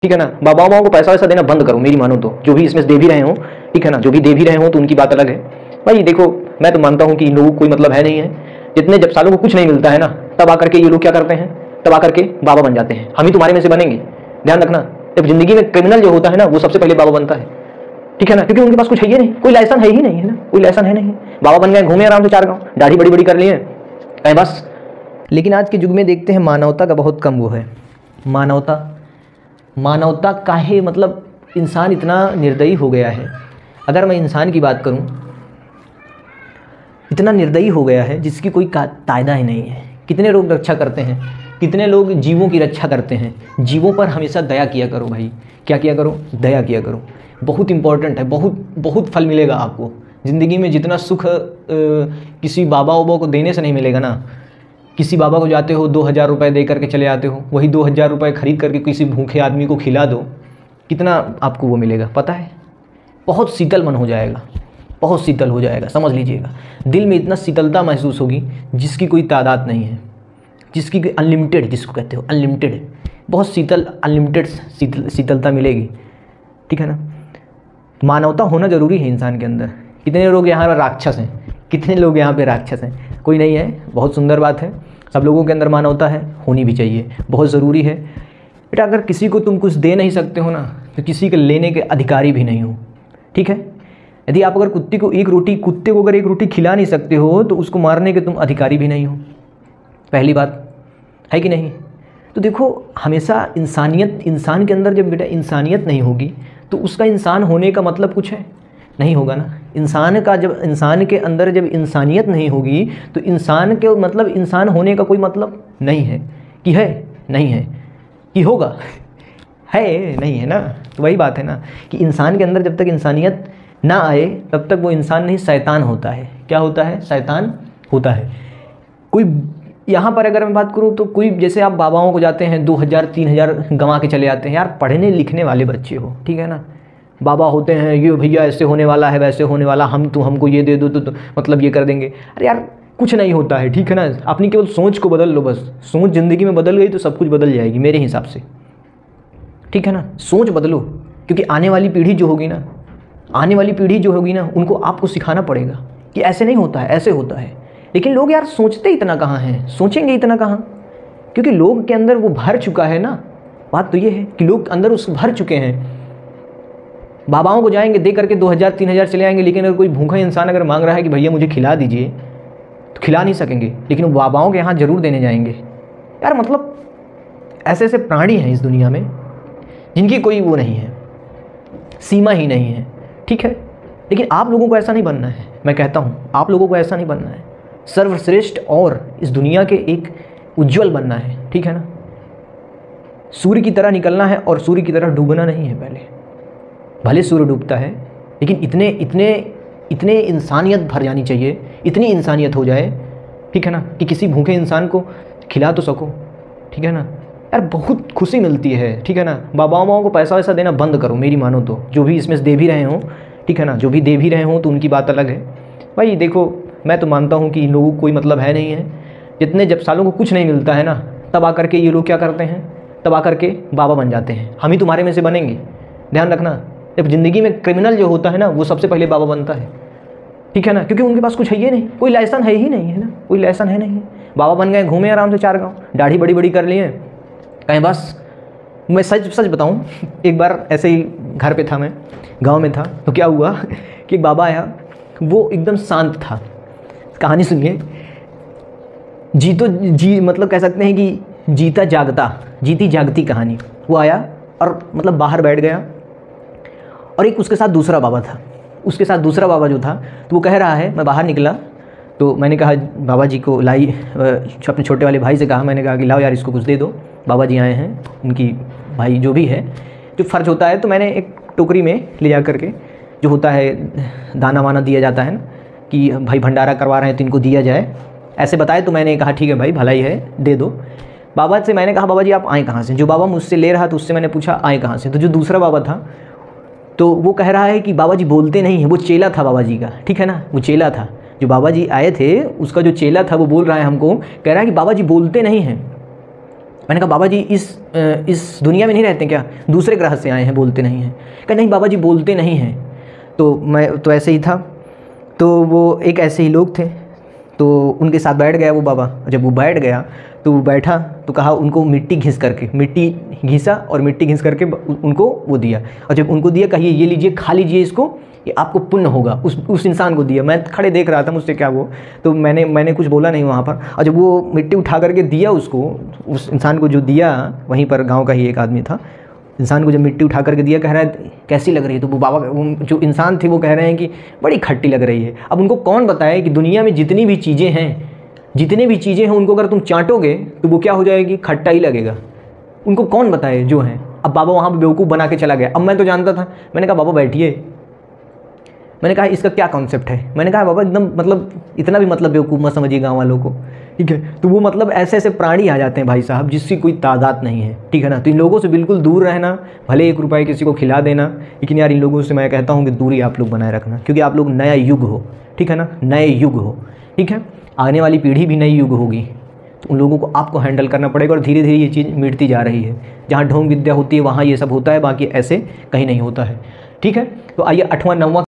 ठीक है ना। बाबाओं को पैसा वैसा देना बंद करो, मेरी मानो तो, जो भी इसमें दे भी रहे हो, ठीक है ना, जो भी दे भी रहे हो तो उनकी बात अलग है भाई। देखो मैं तो मानता हूँ कि इन लोगों को कोई मतलब है नहीं है। जितने जब सालों को कुछ नहीं मिलता है ना, तब आकर के ये लोग क्या करते हैं, तब आकर के बाबा बन जाते हैं। हम ही तुम्हारे में से बनेंगे, ध्यान रखना। जब जिंदगी में क्रिमिनल जो होता है ना, वो सबसे पहले बाबा बनता है, ठीक है ना, क्योंकि उनके पास कुछ है ही नहीं, कोई लाइसेंस है ही नहीं है ना, कोई लाइसेंस है नहीं। बाबा बन गए, घूमे आराम से 4 गाँव, दाढ़ी बड़ी बड़ी कर लिए बस। लेकिन आज के युग में देखते हैं मानवता का बहुत कम वो है। मानवता काहे, मतलब इंसान इतना निर्दयी हो गया है। अगर मैं इंसान की बात करूं, इतना निर्दयी हो गया है जिसकी कोई कायदा ही नहीं है। कितने लोग रक्षा करते हैं, कितने लोग जीवों की रक्षा करते हैं। जीवों पर हमेशा दया किया करो भाई। क्या किया करो? दया किया करो। बहुत इंपॉर्टेंट है, बहुत बहुत फल मिलेगा आपको ज़िंदगी में। जितना सुख किसी बाबा वाबा को देने से नहीं मिलेगा ना। किसी बाबा को जाते हो 2000 रुपये दे करके चले आते हो, वही 2000 रुपये खरीद करके किसी भूखे आदमी को खिला दो, कितना आपको वो मिलेगा पता है? बहुत शीतल मन हो जाएगा, बहुत शीतल हो जाएगा, समझ लीजिएगा। दिल में इतना शीतलता महसूस होगी जिसकी कोई तादाद नहीं है, जिसकी अनलिमिटेड, जिसको कहते हो अनलिमिटेड, बहुत शीतल अनलिमिटेड शीतलता मिलेगी, ठीक है ना। मानवता होना ज़रूरी है इंसान के अंदर। कितने लोग यहाँ पर राक्षस हैं, कितने लोग यहाँ पे राक्षस हैं? कोई नहीं है, बहुत सुंदर बात है। सब लोगों के अंदर मानवता है, होनी भी चाहिए, बहुत ज़रूरी है बेटा। अगर किसी को तुम कुछ दे नहीं सकते हो ना, तो किसी के लेने के अधिकारी भी नहीं हो, ठीक है। यदि आप अगर कुत्ते को एक रोटी खिला नहीं सकते हो, तो उसको मारने के तुम अधिकारी भी नहीं हो, पहली बात है कि नहीं। तो देखो हमेशा इंसानियत, इंसान के अंदर जब बेटा इंसानियत नहीं होगी, तो उसका इंसान होने का मतलब कुछ है नहीं होगा ना। इंसान के अंदर जब इंसानियत नहीं होगी, तो इंसान के मतलब इंसान होने का कोई मतलब नहीं है। कि है नहीं है, कि होगा है नहीं है ना। तो वही बात है ना कि इंसान के अंदर जब तक इंसानियत ना आए, तब तक वो इंसान नहीं, शैतान होता है। क्या होता है? शैतान होता है। कोई यहाँ पर अगर मैं बात करूँ तो कोई, जैसे आप बाबाओं को जाते हैं 2000-3000 गंवा के चले आते हैं। यार पढ़ने लिखने वाले बच्चे हो, ठीक है ना। बाबा होते हैं, ये भैया ऐसे होने वाला है, वैसे होने वाला, हमको ये दे दो तो मतलब ये कर देंगे। अरे यार कुछ नहीं होता है, ठीक है ना। अपनी केवल सोच को बदल लो बस। सोच ज़िंदगी में बदल गई तो सब कुछ बदल जाएगी मेरे हिसाब से, ठीक है ना। सोच बदलो, क्योंकि आने वाली पीढ़ी जो होगी ना, उनको आपको सिखाना पड़ेगा कि ऐसे नहीं होता है, ऐसे होता है। लेकिन लोग यार सोचते इतना कहाँ हैं, सोचेंगे इतना कहाँ, क्योंकि लोग के अंदर वो भर चुका है ना। बात तो ये है कि लोग अंदर उस भर चुके हैं। बाबाओं को जाएंगे दे करके 2000-3000 चले आएंगे, लेकिन अगर कोई भूखा इंसान अगर मांग रहा है कि भैया मुझे खिला दीजिए, तो खिला नहीं सकेंगे, लेकिन वो बाबाओं के यहाँ ज़रूर देने जाएंगे। यार मतलब ऐसे ऐसे प्राणी हैं इस दुनिया में जिनकी कोई वो नहीं है, सीमा ही नहीं है, ठीक है। लेकिन आप लोगों को ऐसा नहीं बनना है, मैं कहता हूँ आप लोगों को ऐसा नहीं बनना है। सर्वश्रेष्ठ और इस दुनिया के एक उज्जवल बनना है, ठीक है ना। सूर्य की तरह निकलना है और सूर्य की तरह डूबना नहीं है। पहले भले सूर्य डूबता है, लेकिन इतने इंसानियत भर जानी चाहिए, इतनी इंसानियत हो जाए, ठीक है ना, कि किसी भूखे इंसान को खिला तो सको, ठीक है ना। यार बहुत खुशी मिलती है, ठीक है ना। बाबाओं को पैसा वैसा देना बंद करो, मेरी मानो तो, जो भी इसमें दे भी रहे हो, ठीक है ना, जो भी दे भी रहे हो तो उनकी बात अलग है भाई। देखो मैं तो मानता हूँ कि इन लोगों को कोई मतलब है नहीं है। जितने जब सालों को कुछ नहीं मिलता है ना, तब आकर के ये लोग क्या करते हैं, तब आकर के बाबा बन जाते हैं। हम ही तुम्हारे में से बनेंगे, ध्यान रखना। जब ज़िंदगी में क्रिमिनल जो होता है ना, वो सबसे पहले बाबा बनता है, ठीक है ना, क्योंकि उनके पास कुछ है ही नहीं, कोई लाइसेंस है ही नहीं है ना, कोई लाइसेंस है नहीं। बाबा बन गए, घूमे आराम से 4 गाँव, दाढ़ी बड़ी बड़ी कर लिए कहीं बस। मैं सच बताऊं, एक बार ऐसे ही घर पे था, मैं गांव में था, तो क्या हुआ कि एक बाबा आया, वो एकदम शांत था। कहानी सुनिए। मतलब कह सकते हैं कि जीती जागती कहानी। वो आया और मतलब बाहर बैठ गया, और एक उसके साथ दूसरा बाबा था। उसके साथ दूसरा बाबा जो था, तो वो कह रहा है, मैं बाहर निकला तो मैंने कहा बाबा जी को लाई, अपने छोटे वाले भाई से कहा, मैंने कहा कि लाओ यार इसको कुछ दे दो, बाबा जी आए हैं, उनकी भाई जो भी है, जो फ़र्ज होता है। तो मैंने एक टोकरी में ले जा करके, जो होता है दाना वाना दिया जाता है ना, कि भाई भंडारा करवा रहे हैं तो इनको दिया जाए, ऐसे बताए। तो मैंने कहा ठीक है भाई, भलाई है, दे दो। बाबा से मैंने कहा बाबा जी आप आए कहाँ से? जो बाबा मुझसे ले रहा था उससे मैंने पूछा आए कहाँ से? तो जो दूसरा बाबा था, तो वो कह रहा है कि बाबा जी बोलते नहीं हैं। वो चेला था बाबा जी का, ठीक है ना, वो चेला था। जो बाबा जी आए थे उसका जो चेला था, वो बोल रहा है हमको, कह रहा है कि बाबा जी बोलते नहीं हैं। मैंने कहा बाबा जी इस दुनिया में नहीं रहते क्या, दूसरे ग्रह से आए हैं, बोलते नहीं हैं। कहा नहीं बाबा जी बोलते नहीं हैं। तो मैं तो ऐसे ही था, तो वो एक ऐसे ही लोग थे, तो उनके साथ बैठ गया वो बाबा। जब वो बैठ गया तो वो बैठा तो कहा उनको मिट्टी घिसा और मिट्टी घिस करके उनको वो दिया, और जब उनको दिया कहिए ये लीजिए खा लीजिए इसको, ये आपको पुण्य होगा। उस इंसान को दिया। मैं खड़े देख रहा था, मुझसे क्या वो, तो मैंने कुछ बोला नहीं वहाँ पर। और जब वो मिट्टी उठा करके दिया उसको, उस इंसान को जो दिया, वहीं पर गाँव का ही एक आदमी था, इंसान को जब मिट्टी उठा करके दिया, कह रहा है कैसी लग रही है, तो वो बाबा वो जो इंसान थे वो कह रहे हैं कि बड़ी खट्टी लग रही है। अब उनको कौन बताए कि दुनिया में जितनी भी चीज़ें हैं उनको अगर तुम चाटोगे तो वो क्या हो जाएगी, खट्टा ही लगेगा। उनको कौन बताए जो हैं। अब बाबा वहाँ पर बेवकूफ़ बना के चला गया। अब मैं तो जानता था, मैंने कहा बाबा बैठिए, मैंने कहा इसका क्या कॉन्सेप्ट है। मैंने कहा बाबा एकदम मतलब इतना भी मतलब बेवकूफ़ मत समझिए गाँव वालों को, ठीक है। तो वो मतलब ऐसे ऐसे प्राणी आ जाते हैं भाई साहब जिसकी कोई तादाद नहीं है, ठीक है ना। तो इन लोगों से बिल्कुल दूर रहना, भले 1 रुपये किसी को खिला देना, लेकिन यार इन लोगों से मैं कहता हूँ कि दूरी आप लोग बनाए रखना, क्योंकि आप लोग नया युग हो, ठीक है ना, नए युग हो, ठीक है। आने वाली पीढ़ी भी नई युग होगी, तो उन लोगों को आपको हैंडल करना पड़ेगा। और धीरे धीरे ये चीज़ मिटती जा रही है। जहाँ ढोंग विद्या होती है वहाँ ये सब होता है, बाकी ऐसे कहीं नहीं होता है, ठीक है। तो आइए 8वां 9वां